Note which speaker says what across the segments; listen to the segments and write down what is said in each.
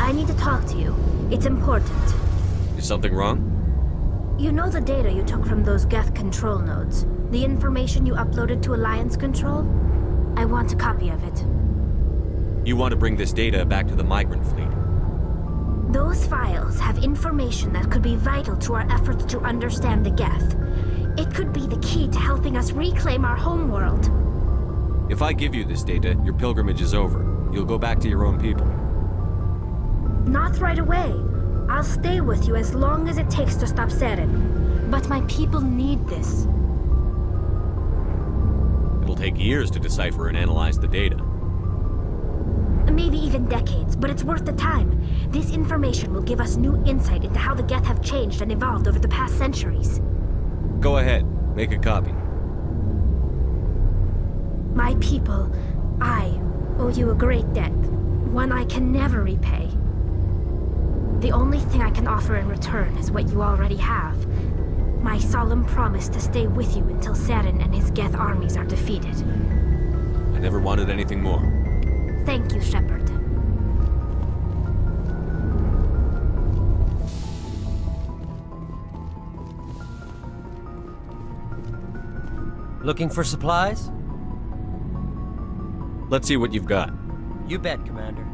Speaker 1: I need to talk to you. It's important.
Speaker 2: Is something wrong?
Speaker 1: You know the data you took from those Geth control nodes? The information you uploaded to Alliance Control? I want a copy of it.
Speaker 2: You want to bring this data back to the migrant fleet?
Speaker 1: Those files have information that could be vital to our efforts to understand the Geth. It could be the key to helping us reclaim our homeworld.
Speaker 2: If I give you this data, your pilgrimage is over. You'll go back to your own people.
Speaker 1: Not right away. I'll stay with you as long as it takes to stop Saren. But my people need this.
Speaker 2: It'll take years to decipher and analyze the data.
Speaker 1: Maybe even decades, but it's worth the time. This information will give us new insight into how the Geth have changed and evolved over the past centuries.
Speaker 2: Go ahead, make a copy.
Speaker 1: My people, I owe you a great debt. One I can never repay. The only thing I can offer in return is what you already have. My solemn promise to stay with you until Saren and his Geth armies are defeated.
Speaker 2: I never wanted anything more.
Speaker 1: Thank you, Shepard.
Speaker 3: Looking for supplies?
Speaker 2: Let's see what you've got.
Speaker 3: You bet, Commander.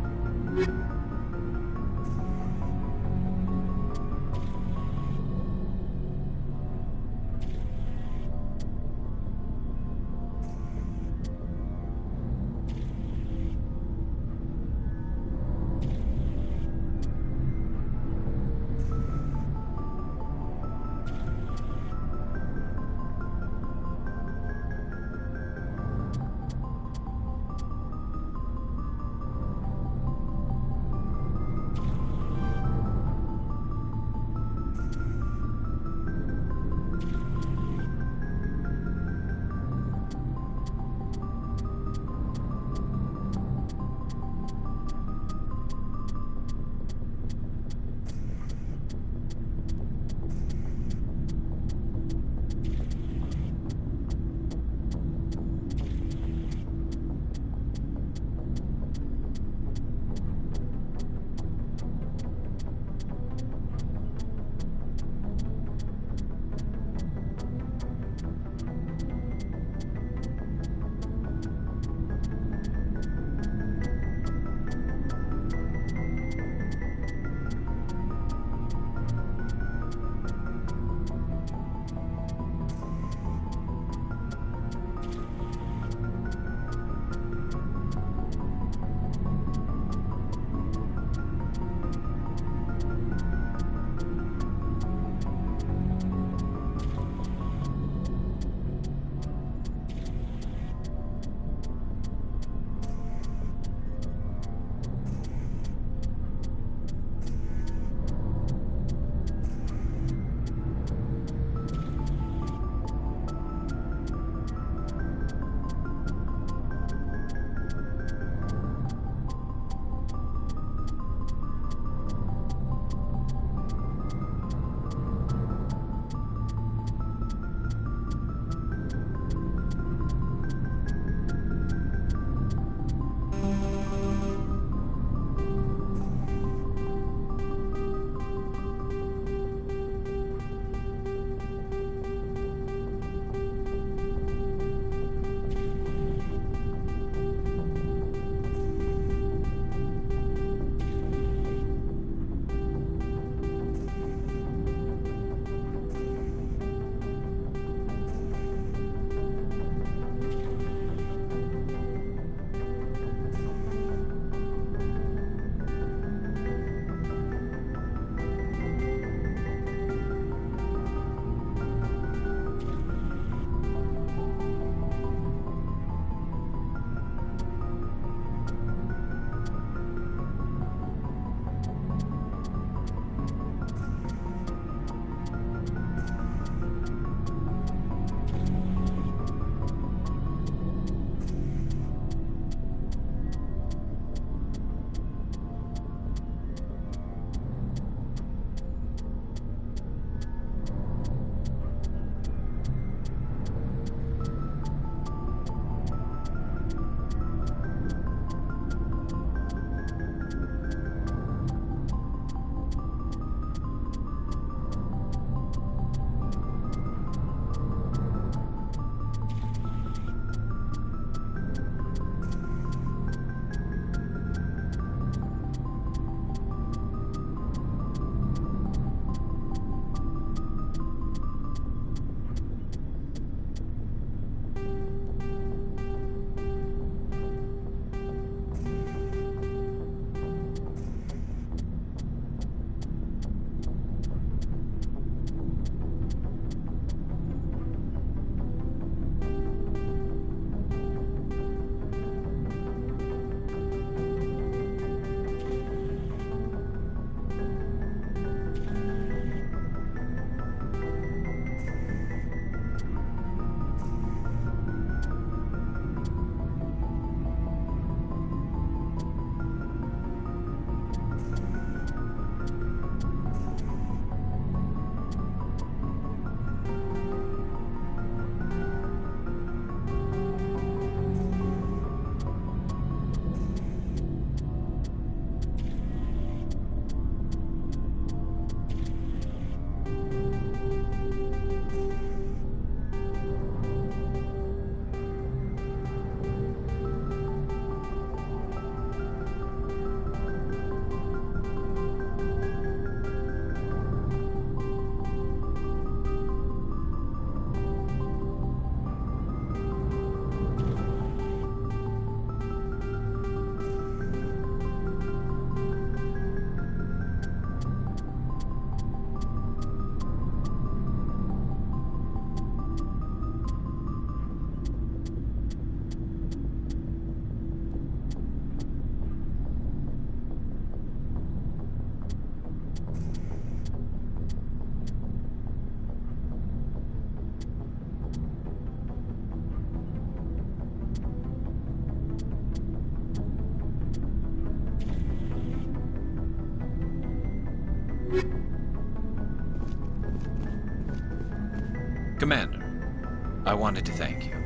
Speaker 4: Commander, I wanted to thank you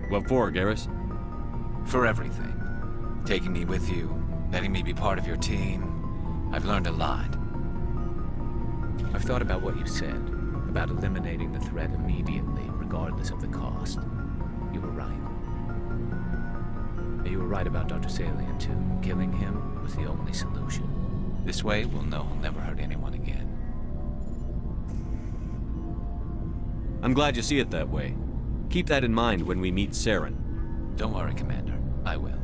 Speaker 2: What for, Garrus?
Speaker 4: for everything. Taking me with you, letting me be part of your team. I've learned a lot.
Speaker 5: I've thought about what you said, about eliminating the threat immediately, regardless of the cost. You were right. And you were right about Dr. Salian, too. Killing him was the only solution. This way, we'll know he'll never hurt anyone again.
Speaker 2: I'm glad you see it that way. Keep that in mind when we meet Saren.
Speaker 5: Don't worry, Commander. I will.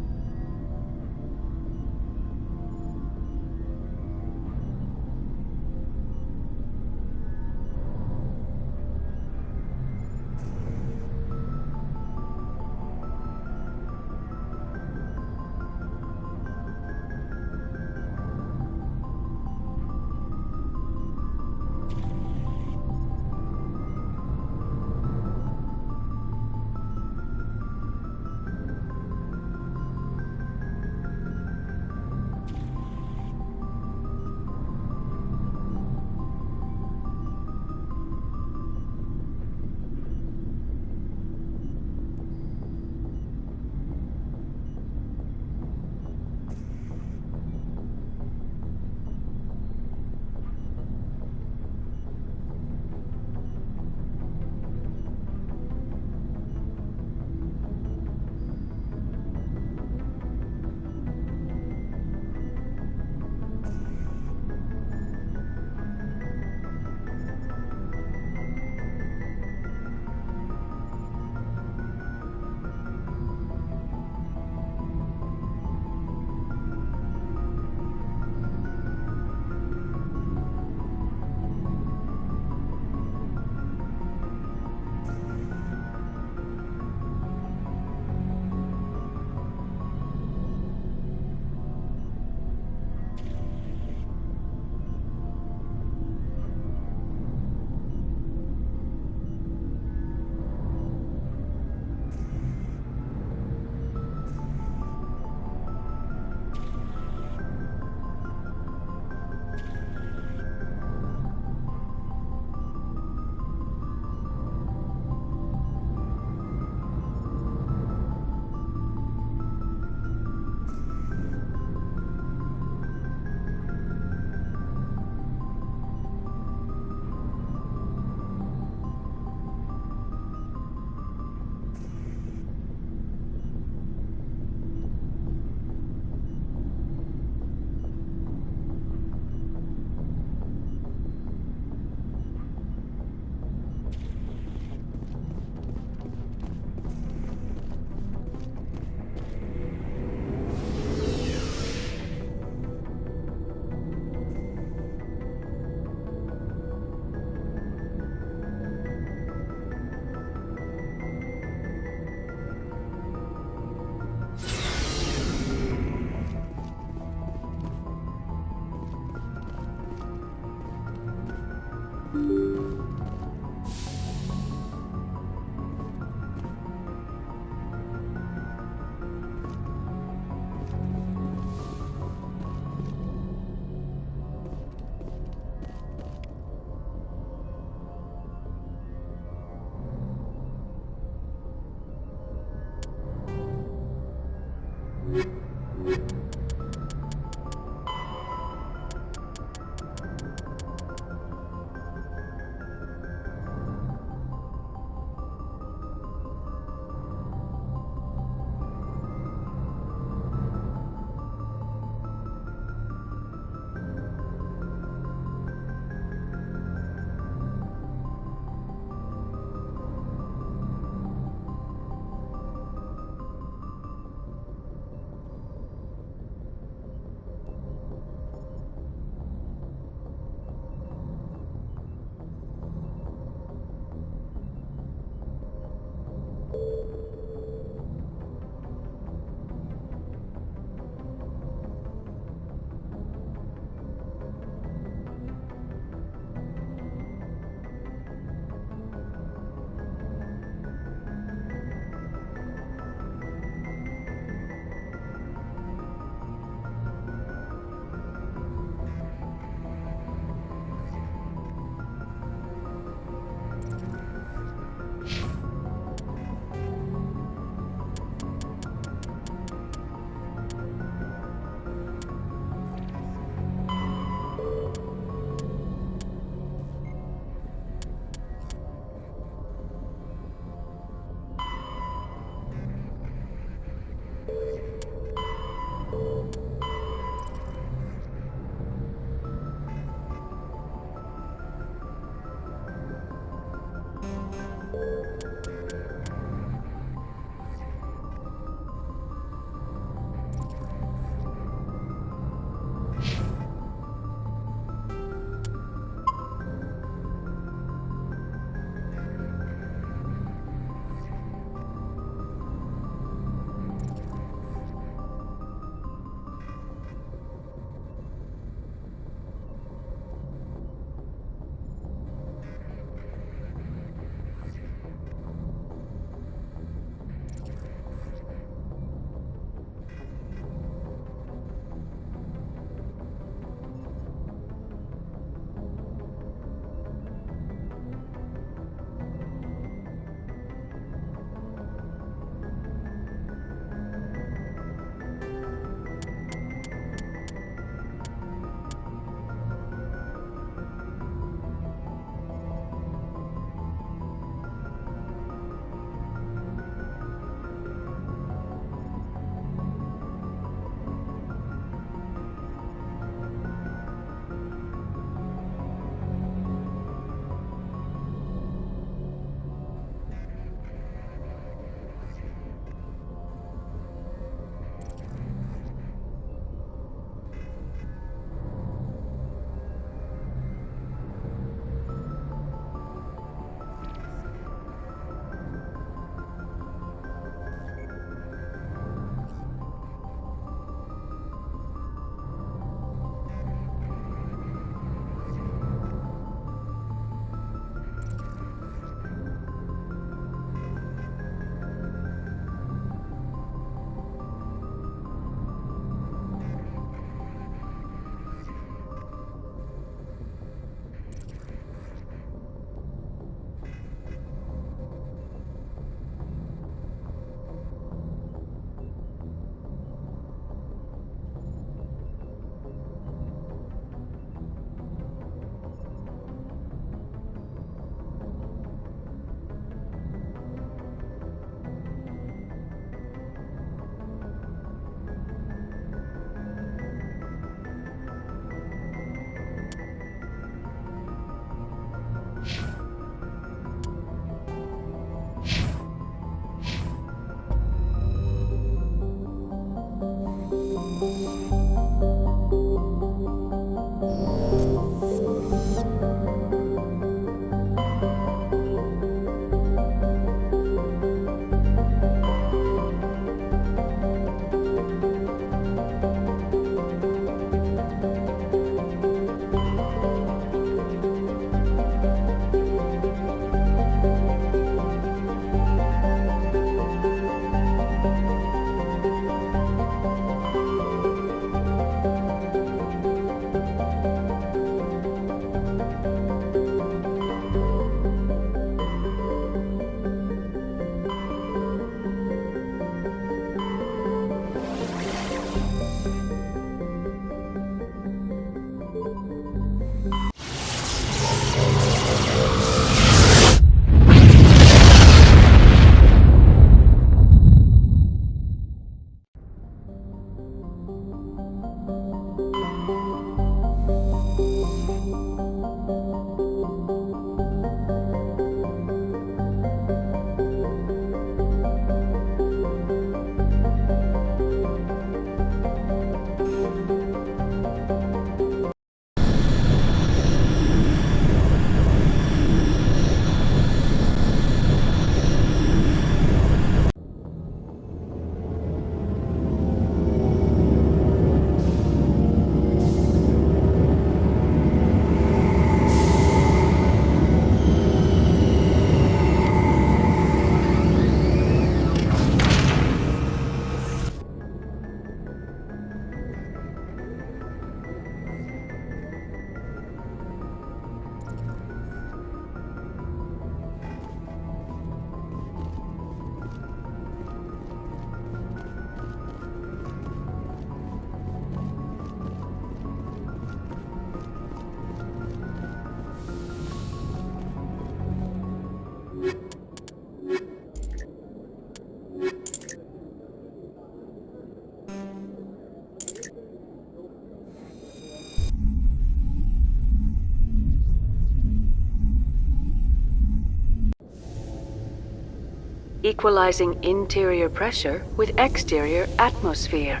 Speaker 6: equalizing interior pressure with exterior atmosphere.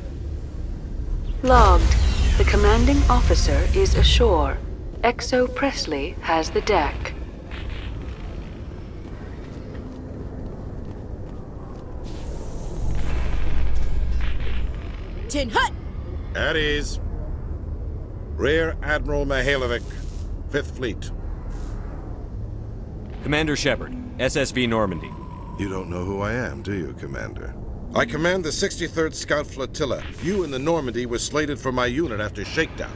Speaker 6: Logged. The commanding officer is ashore. Exo Presley has the deck.
Speaker 7: Tin Hut!
Speaker 8: At ease. Rear Admiral Mihailovic, 5th Fleet.
Speaker 2: Commander Shepard, SSV Normandy.
Speaker 8: You don't know who I am, do you, Commander? I command the 63rd Scout Flotilla. You and the Normandy were slated for my unit after shakedown.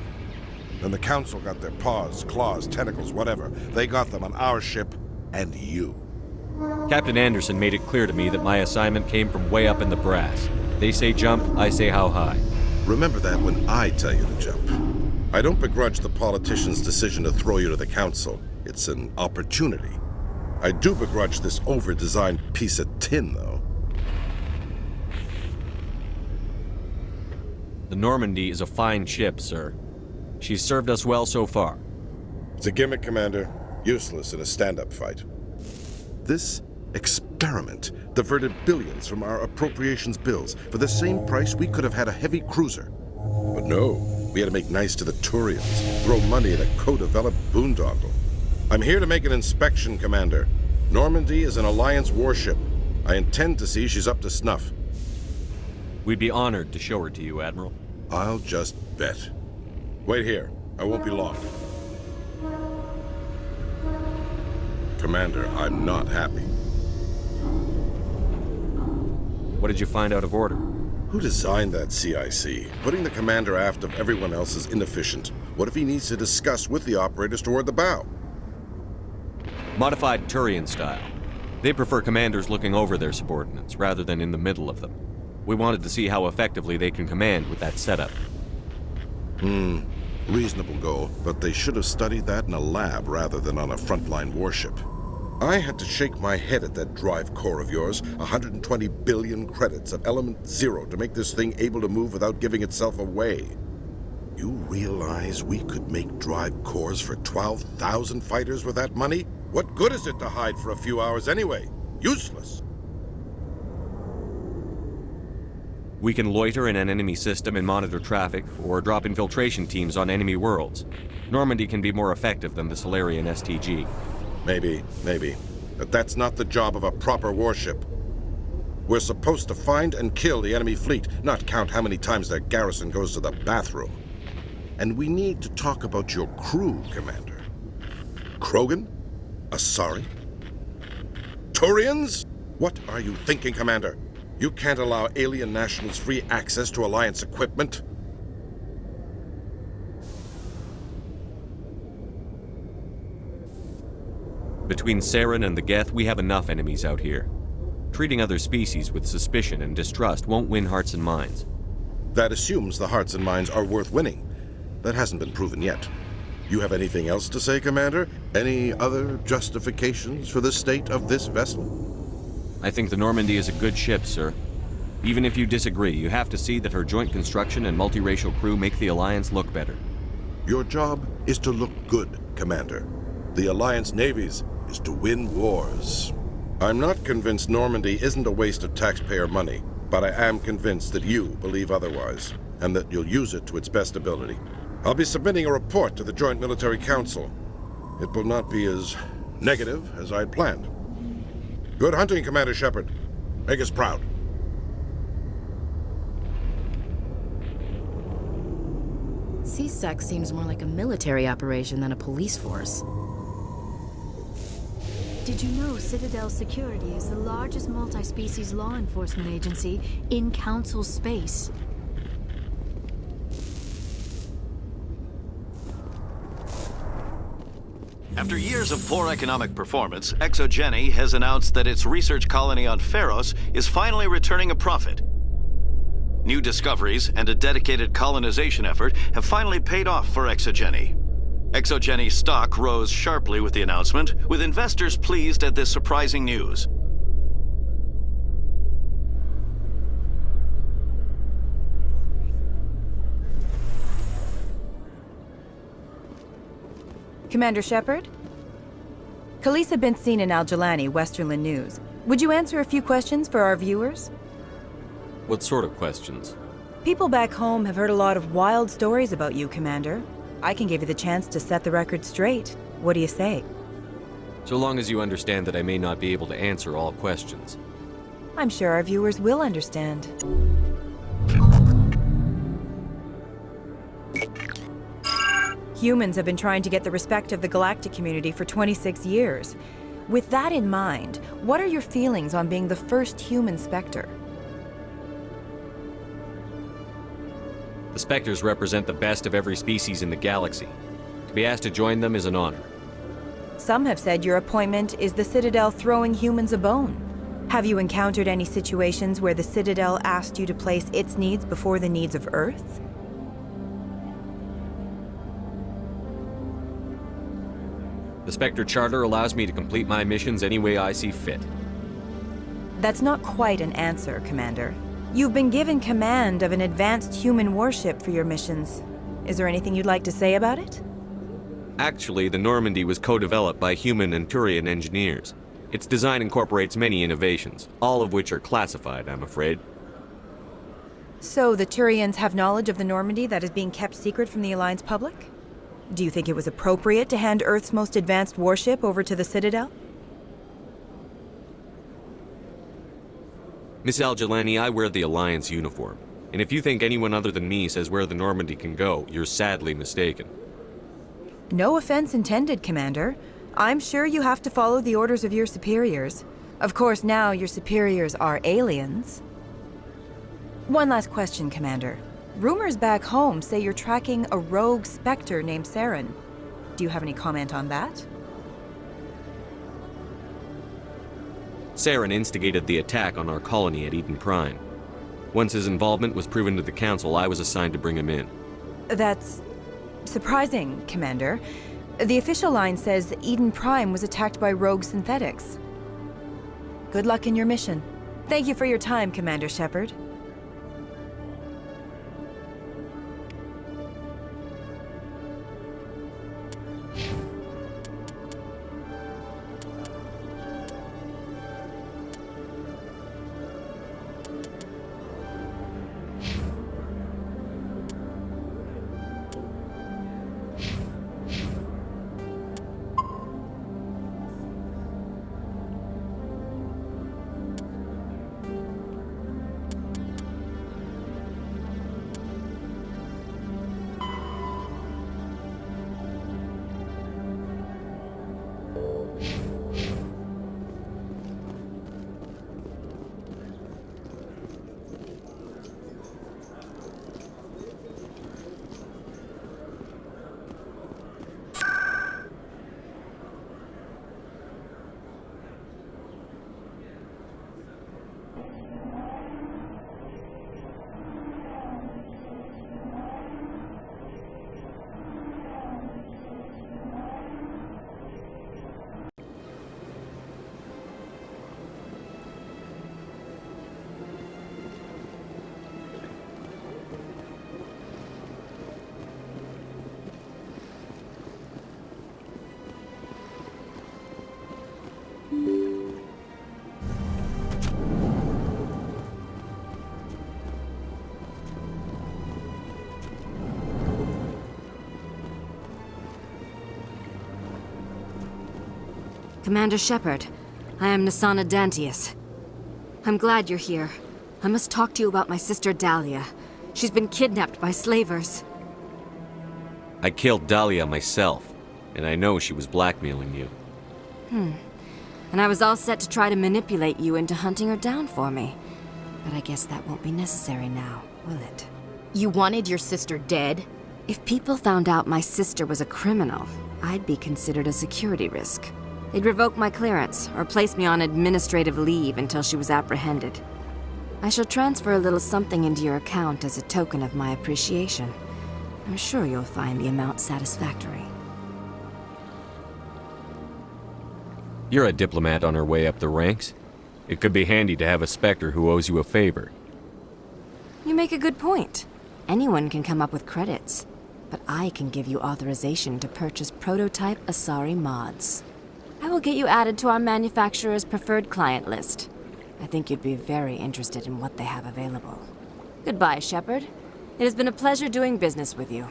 Speaker 8: Then the Council got their paws, claws, tentacles, whatever. They got them on our ship and you.
Speaker 2: Captain Anderson made it clear to me that my assignment came from way up in the brass. They say jump, I say how high.
Speaker 8: Remember that when I tell you to jump. I don't begrudge the politician's decision to throw you to the Council. It's an opportunity. I do begrudge this over-designed piece of tin, though.
Speaker 2: The Normandy is a fine ship, sir. She's served us well so far.
Speaker 8: It's a gimmick, Commander. Useless in a stand-up fight. This experiment diverted billions from our appropriations bills. For the same price, we could have had a heavy cruiser. But no, we had to make nice to the Turians, throw money at a co-developed boondoggle. I'm here to make an inspection, Commander. Normandy is an Alliance warship. I intend to see she's up to snuff.
Speaker 2: We'd be honored to show her to you, Admiral.
Speaker 8: I'll just bet. Wait here. I won't be long. Commander, I'm not happy.
Speaker 2: What did you find out of order?
Speaker 8: Who designed that CIC? Putting the commander aft of everyone else is inefficient. What if he needs to discuss with the operators toward the bow?
Speaker 2: Modified Turian style. They prefer commanders looking over their subordinates rather than in the middle of them. We wanted to see how effectively they can command with that setup.
Speaker 8: Reasonable goal, but they should have studied that in a lab rather than on a frontline warship. I had to shake my head at that drive core of yours. 120 billion credits of element 0 to make this thing able to move without giving itself away. You realize we could make drive cores for 12,000 fighters with that money? What good is it to hide for a few hours anyway? Useless.
Speaker 2: We can loiter in an enemy system and monitor traffic, or drop infiltration teams on enemy worlds. Normandy can be more effective than the Solarian STG.
Speaker 8: Maybe. But that's not the job of a proper warship. We're supposed to find and kill the enemy fleet, not count how many times their garrison goes to the bathroom. And we need to talk about your crew, Commander. Krogan? Asari? Turians? What are you thinking, Commander? You can't allow alien nationals free access to Alliance equipment.
Speaker 2: Between Saren and the Geth, we have enough enemies out here. Treating other species with suspicion and distrust won't win hearts and minds.
Speaker 8: That assumes the hearts and minds are worth winning. That hasn't been proven yet. You have anything else to say, Commander? Any other justifications for the state of this vessel?
Speaker 2: I think the Normandy is a good ship, sir. Even if you disagree, you have to see that her joint construction and multiracial crew make the Alliance look better.
Speaker 8: Your job is to look good, Commander. The Alliance navies is to win wars. I'm not convinced Normandy isn't a waste of taxpayer money, but I am convinced that you believe otherwise, and that you'll use it to its best ability. I'll be submitting a report to the Joint Military Council. It will not be as negative as I'd planned. Good hunting, Commander Shepard. Make us proud.
Speaker 7: CSEC seems more like a military operation than a police force.
Speaker 9: Did you know Citadel Security is the largest multi-species law enforcement agency in Council space?
Speaker 10: After years of poor economic performance, ExoGeni has announced that its research colony on Pharos is finally returning a profit. New discoveries and a dedicated colonization effort have finally paid off for ExoGeni. ExoGeni stock rose sharply with the announcement, with investors pleased at this surprising news.
Speaker 11: Commander Shepard? Khalees had been seen in Al Jalani, Westerland News. Would you answer a few questions for our viewers?
Speaker 2: What sort of questions?
Speaker 11: People back home have heard a lot of wild stories about you, Commander. I can give you the chance to set the record straight. What do you say?
Speaker 2: So long as you understand that I may not be able to answer all questions.
Speaker 11: I'm sure our viewers will understand. Humans have been trying to get the respect of the galactic community for 26 years. With that in mind, what are your feelings on being the first human Spectre?
Speaker 2: The Spectres represent the best of every species in the galaxy. To be asked to join them is an honor.
Speaker 11: Some have said your appointment is the Citadel throwing humans a bone. Have you encountered any situations where the Citadel asked you to place its needs before the needs of Earth?
Speaker 2: The Spectre Charter allows me to complete my missions any way I see fit.
Speaker 11: That's not quite an answer, Commander. You've been given command of an advanced human warship for your missions. Is there anything you'd like to say about it?
Speaker 2: Actually, the Normandy was co-developed by human and Turian engineers. Its design incorporates many innovations, all of which are classified, I'm afraid.
Speaker 11: So the Turians have knowledge of the Normandy that is being kept secret from the Alliance public? Do you think it was appropriate to hand Earth's most advanced warship over to the Citadel?
Speaker 2: Miss Al-Jelani, I wear the Alliance uniform. And if you think anyone other than me says where the Normandy can go, you're sadly mistaken.
Speaker 11: No offense intended, Commander. I'm sure you have to follow the orders of your superiors. Of course, now your superiors are aliens. One last question, Commander. Rumors back home say you're tracking a rogue Spectre named Saren. Do you have any comment on that?
Speaker 2: Saren instigated the attack on our colony at Eden Prime. Once his involvement was proven to the Council, I was assigned to bring him in.
Speaker 11: That's surprising, Commander. The official line says Eden Prime was attacked by rogue synthetics. Good luck in your mission. Thank you for your time, Commander Shepard.
Speaker 12: Commander Shepard, I am Nasana Dantius. I'm glad you're here. I must talk to you about my sister Dahlia. She's been kidnapped by slavers.
Speaker 2: I killed Dahlia myself, and I know she was blackmailing you.
Speaker 12: And I was all set to try to manipulate you into hunting her down for me. But I guess that won't be necessary now, will it?
Speaker 7: You wanted your sister dead?
Speaker 12: If people found out my sister was a criminal, I'd be considered a security risk. They'd revoke my clearance, or place me on administrative leave until she was apprehended. I shall transfer a little something into your account as a token of my appreciation. I'm sure you'll find the amount satisfactory.
Speaker 2: You're a diplomat on her way up the ranks. It could be handy to have a Spectre who owes you a favor.
Speaker 12: You make a good point. Anyone can come up with credits, but I can give you authorization to purchase prototype Asari mods. I will get you added to our manufacturer's preferred client list. I think you'd be very interested in what they have available. Goodbye, Shepard. It has been a pleasure doing business with you.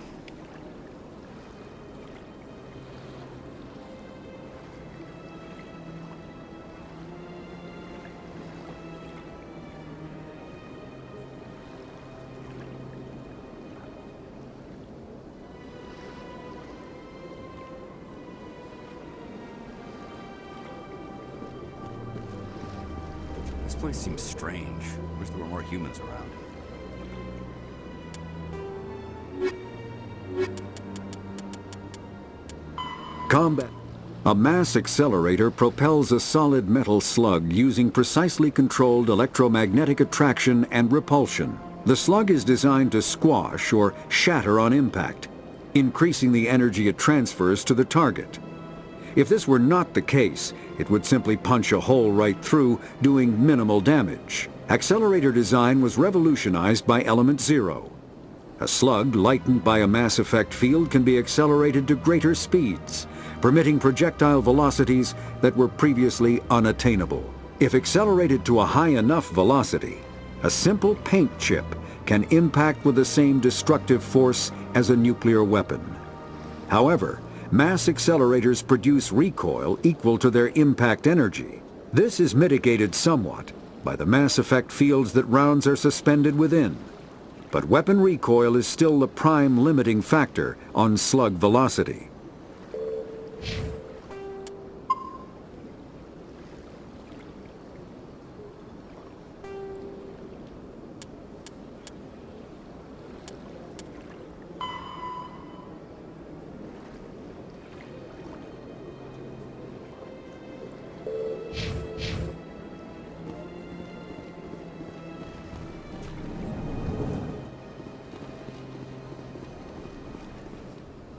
Speaker 13: This place seems strange. Wish there were more humans around.
Speaker 14: Combat. A mass accelerator propels a solid metal slug using precisely controlled electromagnetic attraction and repulsion. The slug is designed to squash or shatter on impact, increasing the energy it transfers to the target. If this were not the case, it would simply punch a hole right through, doing minimal damage. Accelerator design was revolutionized by Element Zero. A slug lightened by a mass effect field can be accelerated to greater speeds, permitting projectile velocities that were previously unattainable. If accelerated to a high enough velocity, a simple paint chip can impact with the same destructive force as a nuclear weapon. However, mass accelerators produce recoil equal to their impact energy. This is mitigated somewhat by the mass effect fields that rounds are suspended within. But weapon recoil is still the prime limiting factor on slug velocity.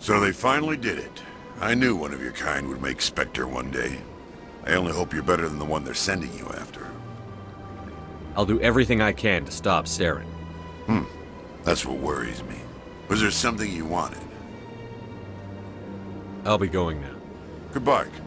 Speaker 15: So they finally did it. I knew one of your kind would make Spectre one day. I only hope you're better than the one they're sending you after.
Speaker 2: I'll do everything I can to stop Saren.
Speaker 15: That's what worries me. Was there something you wanted?
Speaker 2: I'll be going now.
Speaker 15: Goodbye, Commander.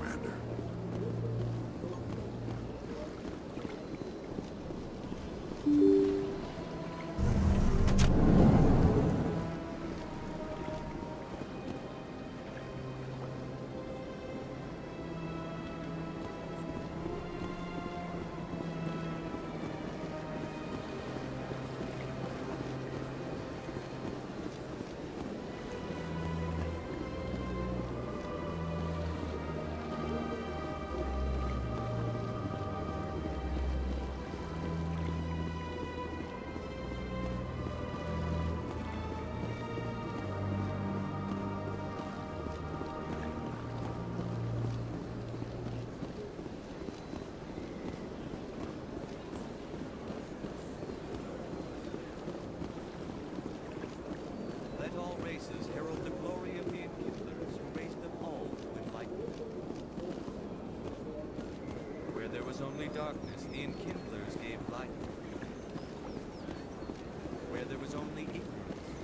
Speaker 16: Darkness, the Enkindlers gave light. Where there was only ignorance,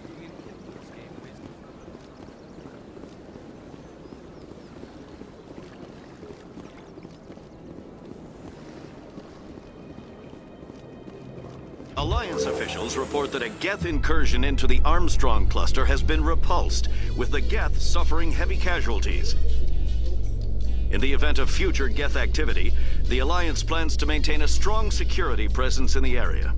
Speaker 16: the Enkindlers gave wisdom.
Speaker 10: Alliance officials report that a Geth incursion into the Armstrong cluster has been repulsed, with the Geth suffering heavy casualties. In the event of future Geth activity, the Alliance plans to maintain a strong security presence in the area.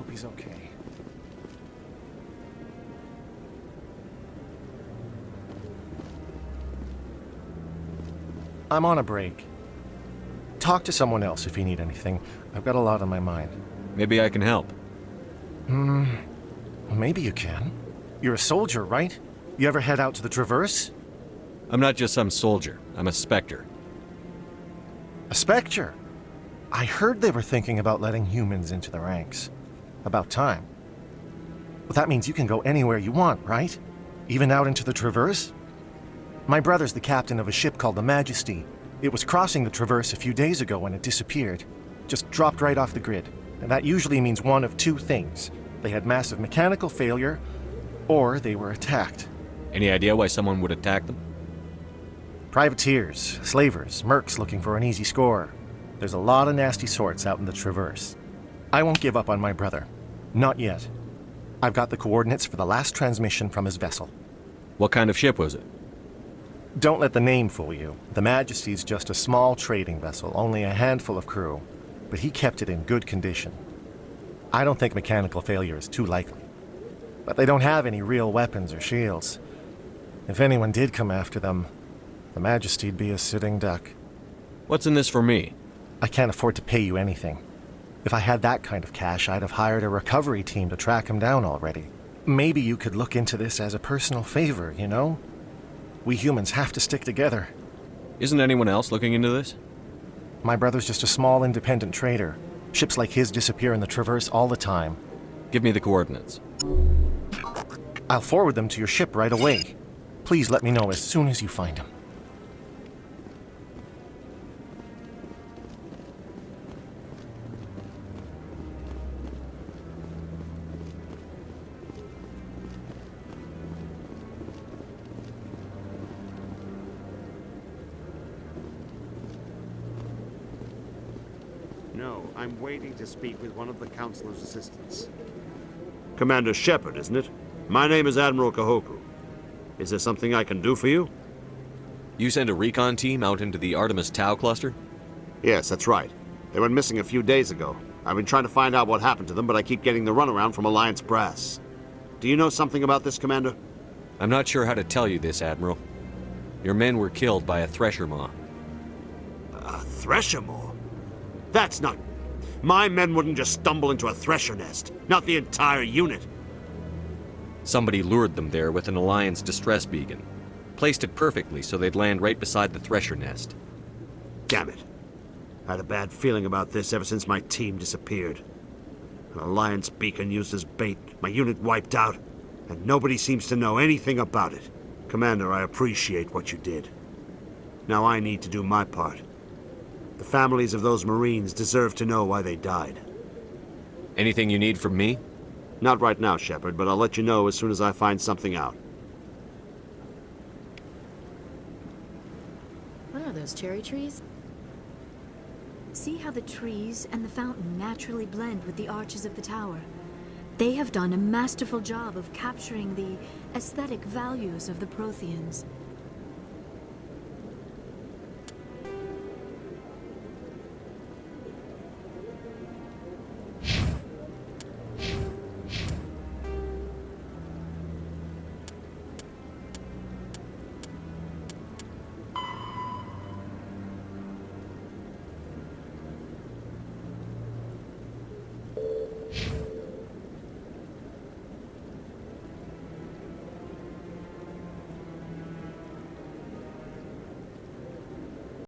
Speaker 16: He's okay.
Speaker 17: I'm on a break. Talk to someone else if you need anything. I've got a lot on my mind.
Speaker 2: Maybe I can help.
Speaker 17: Well, maybe you can. You're a soldier, right? You ever head out to the Traverse?
Speaker 2: I'm not just some soldier. I'm a Spectre.
Speaker 17: A Spectre? I heard they were thinking about letting humans into the ranks. About time. Well, that means you can go anywhere you want, right? Even out into the Traverse? My brother's the captain of a ship called the Majesty. It was crossing the Traverse a few days ago when it disappeared. Just dropped right off the grid. And that usually means one of two things. They had massive mechanical failure, or they were attacked.
Speaker 2: Any idea why someone would attack them?
Speaker 17: Privateers, slavers, mercs looking for an easy score. There's a lot of nasty sorts out in the Traverse. I won't give up on my brother. Not yet. I've got the coordinates for the last transmission from his vessel.
Speaker 2: What kind of ship was it?
Speaker 17: Don't let the name fool you. The Majesty's just a small trading vessel, only a handful of crew. But he kept it in good condition. I don't think mechanical failure is too likely. But they don't have any real weapons or shields. If anyone did come after them, the Majesty'd be a sitting duck.
Speaker 2: What's in this for me?
Speaker 17: I can't afford to pay you anything. If I had that kind of cash, I'd have hired a recovery team to track him down already. Maybe you could look into this as a personal favor, you know? We humans have to stick together.
Speaker 2: Isn't anyone else looking into this?
Speaker 17: My brother's just a small independent trader. Ships like his disappear in the Traverse all the time.
Speaker 2: Give me the coordinates.
Speaker 17: I'll forward them to your ship right away. Please let me know as soon as you find them.
Speaker 18: No, I'm waiting to speak with one of the Councilor's assistants. Commander Shepard, isn't it? My name is Admiral Kahoku. Is there something I can do for you?
Speaker 2: You sent a recon team out into the Artemis Tau cluster?
Speaker 18: Yes, that's right. They went missing a few days ago. I've been trying to find out what happened to them, but I keep getting the runaround from Alliance brass. Do you know something about this, Commander?
Speaker 2: I'm not sure how to tell you this, Admiral. Your men were killed by a Thresher Maw.
Speaker 18: A Thresher Maw? That's not... My men wouldn't just stumble into a Thresher nest. Not the entire unit.
Speaker 2: Somebody lured them there with an Alliance distress beacon. Placed it perfectly so they'd land right beside the Thresher nest.
Speaker 18: Damn it. I had a bad feeling about this ever since my team disappeared. An Alliance beacon used as bait, my unit wiped out, and nobody seems to know anything about it. Commander, I appreciate what you did. Now I need to do my part. The families of those Marines deserve to know why they died.
Speaker 2: Anything you need from me?
Speaker 18: Not right now, Shepard, but I'll let you know as soon as I find something out.
Speaker 9: What are those, cherry trees? See how the trees and the fountain naturally blend with the arches of the tower. They have done a masterful job of capturing the aesthetic values of the Protheans.